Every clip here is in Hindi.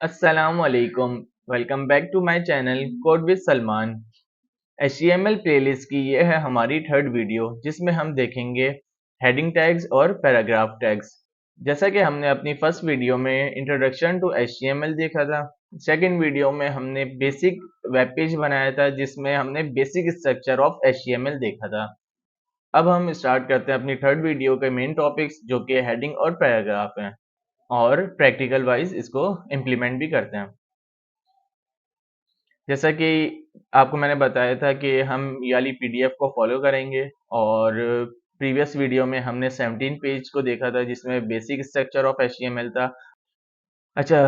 अस्सलामुअलैकुम। Welcome back to my channel code with Salman. HTML playlist की ये है हमारी थर्ड वीडियो जिसमें हम देखेंगे हेडिंग टैग्स और पैराग्राफ टैग्स। जैसा कि हमने अपनी फर्स्ट वीडियो में इंट्रोडक्शन टू HTML देखा था, सेकंड वीडियो में हमने बेसिक वेब पेज बनाया था जिसमें हमने बेसिक स्ट्रक्चर ऑफ HTML देखा था। अब हम स्टार्ट करते हैं अपनी थर्ड वीडियो के मेन टॉपिक्स जो कि हेडिंग और पैराग्राफ हैं, और प्रैक्टिकल वाइज इसको इम्प्लीमेंट भी करते हैं। जैसा कि आपको मैंने बताया था कि हम ये वाली पीडीएफ को फॉलो करेंगे, और प्रीवियस वीडियो में हमने 17 पेज को देखा था जिसमें बेसिक स्ट्रक्चर ऑफ एचटीएमएल था। अच्छा,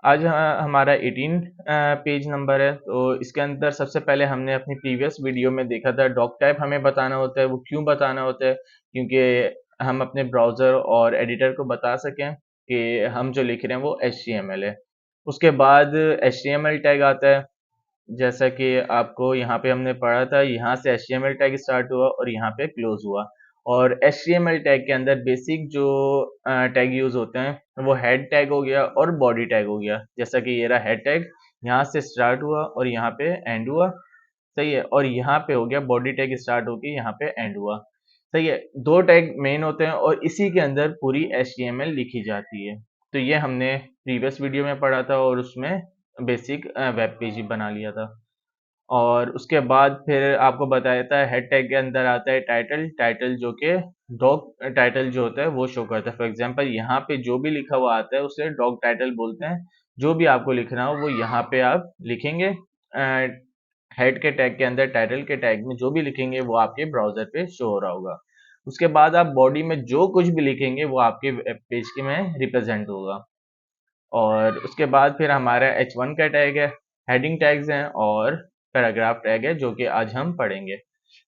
आज हमारा 18 पेज नंबर है। तो इसके अंदर सबसे पहले हमने अपनी प्रीवियस वीडियो में देखा था डॉक टाइप हमें बताना होता है। वो क्यों बताना होता है? क्योंकि हम अपने ब्राउज़र और एडिटर को बता सकें कि हम जो लिख रहे हैं वो एचटीएमएल है। उसके बाद एचटीएमएल टैग आता है, जैसा कि आपको यहाँ पे हमने पढ़ा था, यहाँ से HTML टैग स्टार्ट हुआ और यहाँ पे क्लोज हुआ। और HTML टैग के अंदर बेसिक जो टैग यूज होते हैं वो हेड टैग हो गया और बॉडी टैग हो गया। जैसा कि ये रहा हेड टैग, यहाँ से स्टार्ट हुआ और यहाँ पे एंड हुआ, सही है। और यहाँ पे हो गया बॉडी टैग, स्टार्ट होके यहाँ पे एंड हुआ, सही है। दो टैग मेन होते हैं और इसी के अंदर पूरी HTML लिखी जाती है। तो ये हमने प्रीवियस वीडियो में पढ़ा था और उसमें बेसिक वेब पेज ही बना लिया था। और उसके बाद फिर आपको बताया था हेड टैग के अंदर आता है टाइटल। टाइटल जो कि डॉग टाइटल जो होता है वो शो करता है। फॉर एग्जांपल यहाँ पे जो भी लिखा हुआ आता है उसे डॉग टाइटल बोलते हैं। जो भी आपको लिखना हो वो यहाँ पे आप लिखेंगे। हेड के टैग के अंदर टाइटल के टैग में जो भी लिखेंगे वो आपके ब्राउजर पे शो हो रहा होगा। उसके बाद आप बॉडी में जो कुछ भी लिखेंगे वो आपके वेब पेज के में रिप्रेजेंट होगा। और उसके बाद फिर हमारा H1 का टैग है, हेडिंग टैग्स हैं, और पैराग्राफ टैग है जो कि आज हम पढ़ेंगे।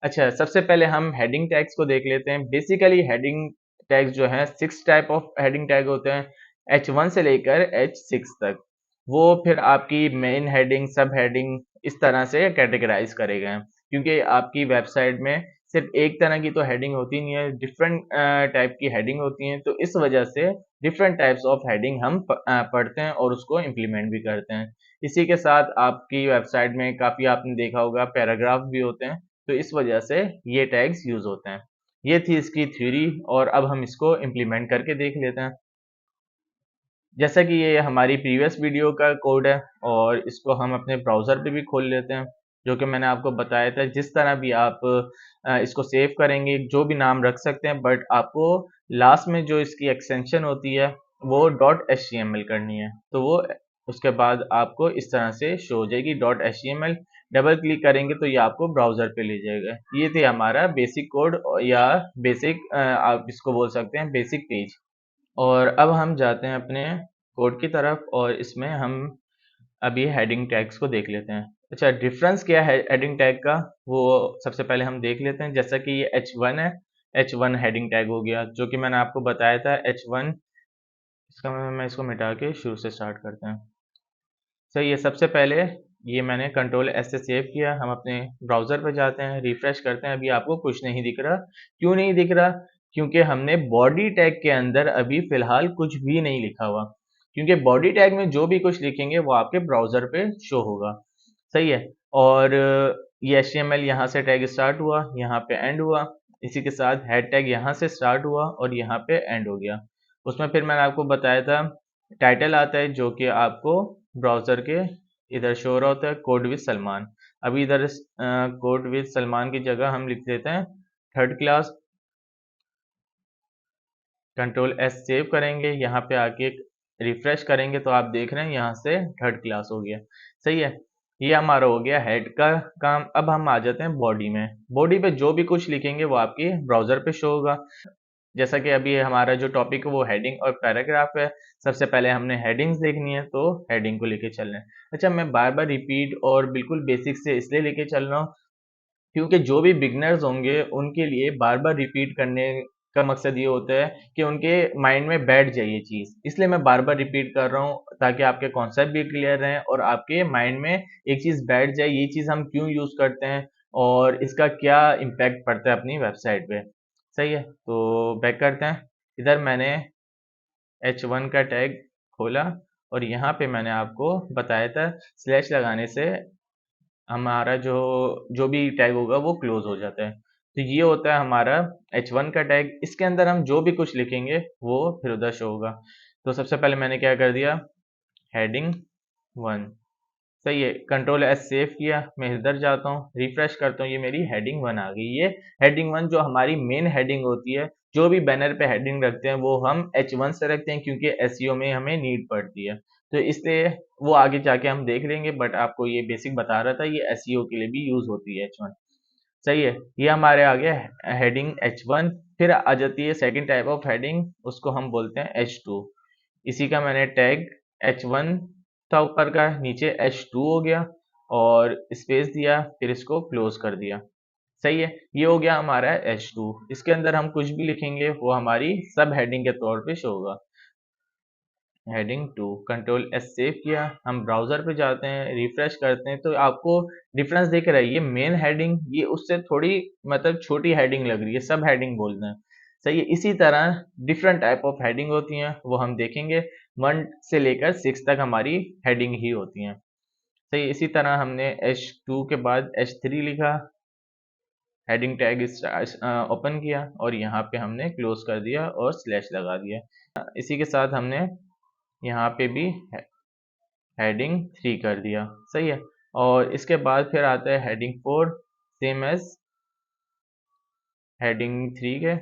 अच्छा, सबसे पहले हम हेडिंग टैग्स को देख लेते हैं। बेसिकली हेडिंग टैग्स जो हैं 6 टाइप ऑफ हेडिंग टैग होते हैं, H1 से लेकर H6 तक। वो फिर आपकी मेन हेडिंग, सब हेडिंग इस तरह से कैटेगराइज करे गए हैं, क्योंकि आपकी वेबसाइट में सिर्फ एक तरह की तो हेडिंग होती नहीं है, डिफरेंट टाइप की हेडिंग होती हैं। तो इस वजह से डिफरेंट टाइप्स ऑफ हेडिंग हम पढ़ते हैं और उसको इम्प्लीमेंट भी करते हैं। इसी के साथ आपकी वेबसाइट में काफ़ी आपने देखा होगा पैराग्राफ भी होते हैं, तो इस वजह से ये टैग्स यूज होते हैं। ये थी इसकी थ्योरी, और अब हम इसको इम्प्लीमेंट करके देख लेते हैं। जैसा कि ये हमारी प्रीवियस वीडियो का कोड है, और इसको हम अपने ब्राउज़र पे भी खोल लेते हैं। जो कि मैंने आपको बताया था, जिस तरह भी आप इसको सेव करेंगे जो भी नाम रख सकते हैं, बट आपको लास्ट में जो इसकी एक्सटेंशन होती है वो .html करनी है। तो वो उसके बाद आपको इस तरह से शो हो जाएगी .html। डबल क्लिक करेंगे तो ये आपको ब्राउज़र पे ले जाएगा। ये थे हमारा बेसिक कोड, या बेसिक आप इसको बोल सकते हैं बेसिक पेज। और अब हम जाते हैं अपने कोड की तरफ, और इसमें हम अभी हेडिंग टैग्स को देख लेते हैं। अच्छा, डिफरेंस क्या है हेडिंग टैग का, वो सबसे पहले हम देख लेते हैं। जैसा कि ये H1 है, H1 हेडिंग टैग हो गया, जो कि मैंने आपको बताया था H1। इसका मैं इसको मिटा के शुरू से स्टार्ट करते हैं। सही है। सबसे पहले ये मैंने कंट्रोल एस से सेव किया। हम अपने ब्राउज़र पर जाते हैं, रिफ्रेश करते हैं। अभी आपको कुछ नहीं दिख रहा। क्यों नहीं दिख रहा? क्योंकि हमने बॉडी टैग के अंदर अभी फ़िलहाल कुछ भी नहीं लिखा हुआ। क्योंकि बॉडी टैग में जो भी कुछ लिखेंगे वो आपके ब्राउज़र पे शो होगा, सही है। और ये HTML यहाँ से टैग स्टार्ट हुआ, यहाँ पे एंड हुआ। इसी के साथ हेड टैग यहाँ से स्टार्ट हुआ और यहाँ पे एंड हो गया। उसमें फिर मैंने आपको बताया था टाइटल आता है, जो कि आपको ब्राउज़र के इधर शो हो रहा होता है, कोड विद सलमान। अभी इधर कोड विद सलमान की जगह हम लिख देते हैं third class. Control S save करेंगे, यहाँ पे आके रिफ्रेश करेंगे तो आप देख रहे हैं यहाँ से थर्ड क्लास हो गया, सही है। ये हमारा हो गया हेड का काम। अब हम आ जाते हैं बॉडी में। बॉडी पे जो भी कुछ लिखेंगे वो आपके ब्राउज़र पे शो होगा। जैसा कि अभी हमारा जो टॉपिक है वो हेडिंग और पैराग्राफ है। सबसे पहले हमने हेडिंग्स देखनी है, तो हेडिंग को लेके चलना है। अच्छा, मैं बार बार रिपीट और बिल्कुल बेसिक से इसलिए लेके चल रहा हूँ क्योंकि जो भी बिगनर्स होंगे उनके लिए बार बार रिपीट करने का मकसद ये होता है कि उनके माइंड में बैठ जाए ये चीज़। इसलिए मैं बार बार रिपीट कर रहा हूँ ताकि आपके कॉन्सेप्ट भी क्लियर रहें और आपके माइंड में एक चीज़ बैठ जाए, ये चीज़ हम क्यों यूज़ करते हैं और इसका क्या इम्पैक्ट पड़ता है अपनी वेबसाइट पे, सही है। तो बैक करते हैं। इधर मैंने H1 का टैग खोला और यहाँ पे मैंने आपको बताया था स्लैश लगाने से हमारा जो जो भी टैग होगा वो क्लोज हो जाता है। तो ये होता है हमारा h1 का टैग। इसके अंदर हम जो भी कुछ लिखेंगे वो फिर उधर शो होगा। तो सबसे पहले मैंने क्या कर दिया, हेडिंग 1। सही है, कंट्रोल एस सेव किया, मैं इधर जाता हूँ, रिफ्रेश करता हूँ, ये मेरी हेडिंग 1 आ गई। ये हेडिंग 1 जो हमारी मेन हेडिंग होती है, जो भी बैनर पे हेडिंग रखते हैं वो हम H1 से रखते हैं क्योंकि एसईओ में हमें नीड पड़ती है। तो इसलिए वो आगे जाके हम देख लेंगे, बट आपको ये बेसिक बता रहा था, ये एसईओ के लिए भी यूज होती है H1। सही है, ये हमारे आ गया हेडिंग H1। फिर आ जाती है सेकंड टाइप ऑफ हेडिंग, उसको हम बोलते हैं H2। इसी का मैंने टैग H1 था ऊपर का, नीचे H2 हो गया और स्पेस दिया, फिर इसको क्लोज कर दिया। सही है, ये हो गया हमारा H2। इसके अंदर हम कुछ भी लिखेंगे वो हमारी सब हेडिंग के तौर पे शो होगा। हेडिंग 2, कंट्रोल एस सेव किया, हम ब्राउजर पे जाते हैं, रिफ्रेश करते हैं, तो आपको डिफरेंस दिख रहा है। ये मेन हेडिंग ये उससे थोड़ी मतलब छोटी हेडिंग लग रही है, सब हेडिंग बोलते हैं। सही है, इसी तरह डिफरेंट टाइप ऑफ हेडिंग होती हैं, वो हम देखेंगे। 1 से लेकर 6 तक हमारी हेडिंग ही होती हैं। सही है, इसी तरह हमने H2 के बाद H3 लिखा, हेडिंग टैग ओपन किया और यहाँ पे हमने क्लोज कर दिया और स्लैश लगा दिया। इसी के साथ हमने यहाँ पे भी हेडिंग 3 कर दिया। सही है, और इसके बाद फिर आता है हेडिंग 4, सेम एज हेडिंग 3 के,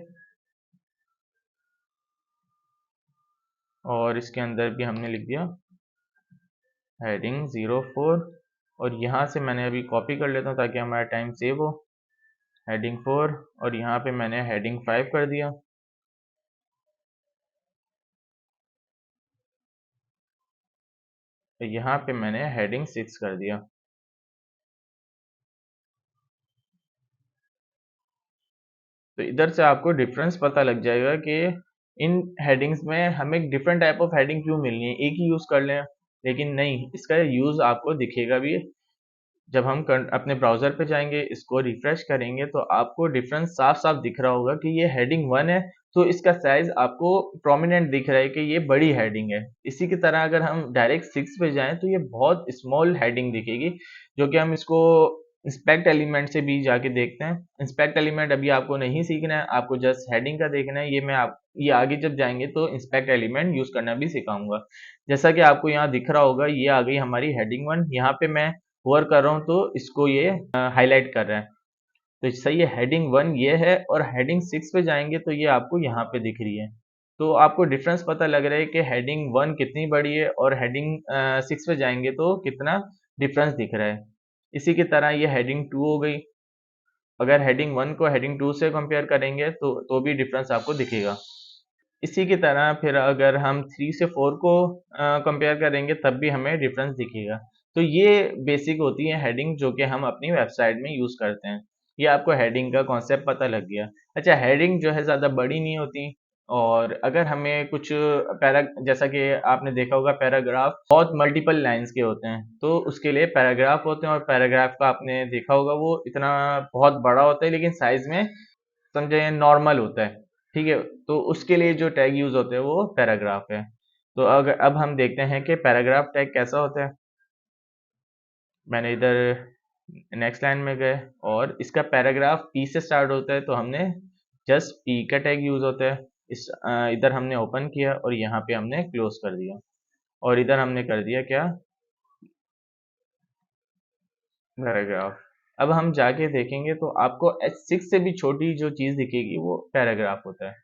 और इसके अंदर भी हमने लिख दिया हेडिंग 04। और यहाँ से मैंने अभी कॉपी कर लेता हूँ ताकि हमारा टाइम सेव हो। हेडिंग 4 और यहाँ पे मैंने हेडिंग 5 कर दिया। तो यहाँ पे मैंने हेडिंग 6 कर दिया। तो इधर से आपको डिफरेंस पता लग जाएगा कि इन हेडिंग्स में हमें डिफरेंट टाइप ऑफ हेडिंग क्यों मिलनी है, एक ही यूज़ कर लें। लेकिन नहीं, इसका यूज़ आपको दिखेगा भी। जब हम अपने ब्राउज़र पे जाएंगे, इसको रिफ्रेश करेंगे, तो आपको डिफरेंस साफ साफ दिख रहा होगा कि ये हेडिंग 1 है, तो इसका साइज आपको प्रोमिनेंट दिख रहा है कि ये बड़ी हेडिंग है। इसी की तरह अगर हम डायरेक्ट 6 पे जाएं तो ये बहुत स्मॉल हेडिंग दिखेगी, जो कि हम इसको इंस्पेक्ट एलिमेंट से भी जाके देखते हैं। इंस्पेक्ट एलिमेंट अभी आपको नहीं सीखना है, आपको जस्ट हेडिंग का देखना है। ये आगे जब जाएंगे तो इंस्पेक्ट एलिमेंट यूज करना भी सिखाऊंगा। जैसा कि आपको यहाँ दिख रहा होगा, ये आ गई हमारी हेडिंग 1। यहाँ पे मैं होवर कर रहा हूँ तो इसको ये हाईलाइट कर रहा है। तो सही है, हेडिंग 1 ये है, और हेडिंग 6 पे जाएंगे तो ये आपको यहाँ पे दिख रही है। तो आपको डिफरेंस पता लग रहा है कि हेडिंग 1 कितनी बड़ी है और हेडिंग 6 पे जाएंगे तो कितना डिफरेंस दिख रहा है। इसी की तरह ये हेडिंग 2 हो गई। अगर हेडिंग 1 को हेडिंग 2 से कंपेयर करेंगे तो भी डिफरेंस आपको दिखेगा। इसी की तरह फिर अगर हम 3 से 4 को कंपेयर करेंगे तब भी हमें डिफरेंस दिखेगा। तो ये बेसिक होती है हेडिंग जो कि हम अपनी वेबसाइट में यूज़ करते हैं। ये आपको हेडिंग का कॉन्सेप्ट पता लग गया। अच्छा, हेडिंग जो है ज़्यादा बड़ी नहीं होती, और अगर हमें कुछ जैसा कि आपने देखा होगा, पैराग्राफ बहुत मल्टीपल लाइंस के होते हैं, तो उसके लिए पैराग्राफ होते हैं, और पैराग्राफ का आपने देखा होगा वो इतना बहुत बड़ा होता है लेकिन साइज में समझे नॉर्मल होता है। ठीक है, तो उसके लिए जो टैग यूज होते हैं वो पैराग्राफ है। तो अगर अब हम देखते हैं कि पैराग्राफ टैग कैसा होता है। मैंने इधर नेक्स्ट लाइन में गए, और इसका पैराग्राफ पी से स्टार्ट होता है, तो हमने जस्ट पी का टैग यूज होता है। इधर हमने ओपन किया और यहाँ पे हमने क्लोज कर दिया, और इधर हमने कर दिया क्या, पैराग्राफ। अब हम जाके देखेंगे तो आपको H6 से भी छोटी जो चीज दिखेगी वो पैराग्राफ होता है।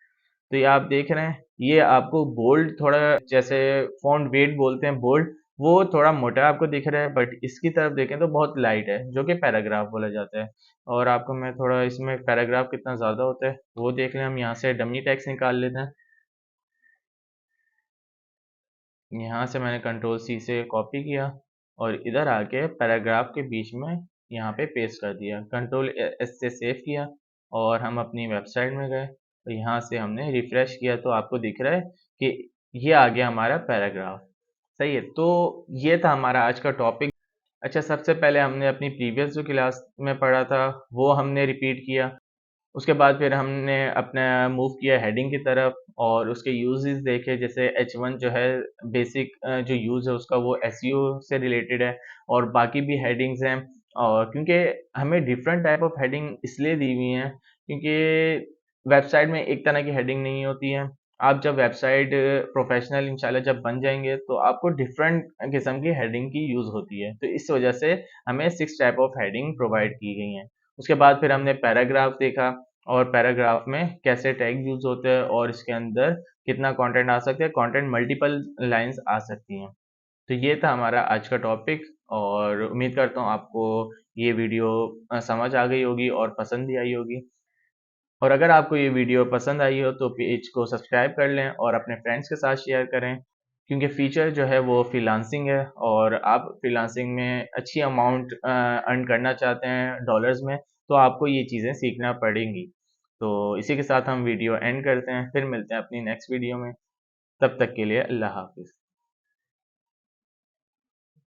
तो ये आप देख रहे हैं, ये आपको बोल्ड थोड़ा, जैसे फॉन्ट वेट बोलते हैं बोल्ड, वो थोड़ा मोटा आपको दिख रहा है, बट इसकी तरफ देखें तो बहुत लाइट है, जो कि पैराग्राफ बोला जाता है। और आपको मैं थोड़ा इसमें पैराग्राफ कितना ज़्यादा होता है वो देख लें। हम यहाँ से डमी टेक्स्ट निकाल लेते हैं। यहाँ से मैंने कंट्रोल सी से कॉपी किया और इधर आके पैराग्राफ के बीच में यहाँ पे पेस्ट कर दिया, कंट्रोल एस से सेव किया, और हम अपनी वेबसाइट में गए, तो यहाँ से हमने रिफ्रेश किया तो आपको दिख रहा है कि ये आ गया हमारा पैराग्राफ। सही है, तो ये था हमारा आज का टॉपिक। अच्छा, सबसे पहले हमने अपनी प्रीवियस जो क्लास में पढ़ा था वो हमने रिपीट किया। उसके बाद फिर हमने अपना मूव किया हेडिंग की तरफ और उसके यूजेस देखे, जैसे H1 जो है बेसिक जो यूज़ है उसका वो एसईओ से रिलेटेड है, और बाकी भी हेडिंग्स हैं। और क्योंकि हमें डिफरेंट टाइप ऑफ हेडिंग इसलिए दी हुई हैं क्योंकि वेबसाइट में एक तरह की हेडिंग नहीं होती है। आप जब वेबसाइट प्रोफेशनल इंशाल्लाह जब बन जाएंगे तो आपको डिफरेंट किस्म की हेडिंग की यूज़ होती है, तो इस वजह से हमें 6 टाइप ऑफ हेडिंग प्रोवाइड की गई हैं। उसके बाद फिर हमने पैराग्राफ देखा, और पैराग्राफ में कैसे टैग यूज़ होते हैं और इसके अंदर कितना कंटेंट आ सकता है, कंटेंट मल्टीपल लाइंस आ सकती हैं। तो ये था हमारा आज का टॉपिक, और उम्मीद करता हूँ आपको ये वीडियो समझ आ गई होगी और पसंद भी आई होगी। और अगर आपको ये वीडियो पसंद आई हो तो पेज को सब्सक्राइब कर लें और अपने फ्रेंड्स के साथ शेयर करें, क्योंकि फ्यूचर जो है वो फ्रीलांसिंग है, और आप फ्रीलांसिंग में अच्छी अमाउंट अर्न करना चाहते हैं डॉलर्स में, तो आपको ये चीज़ें सीखना पड़ेंगी। तो इसी के साथ हम वीडियो एंड करते हैं, फिर मिलते हैं अपनी नेक्स्ट वीडियो में। तब तक के लिए अल्लाह हाफिज़।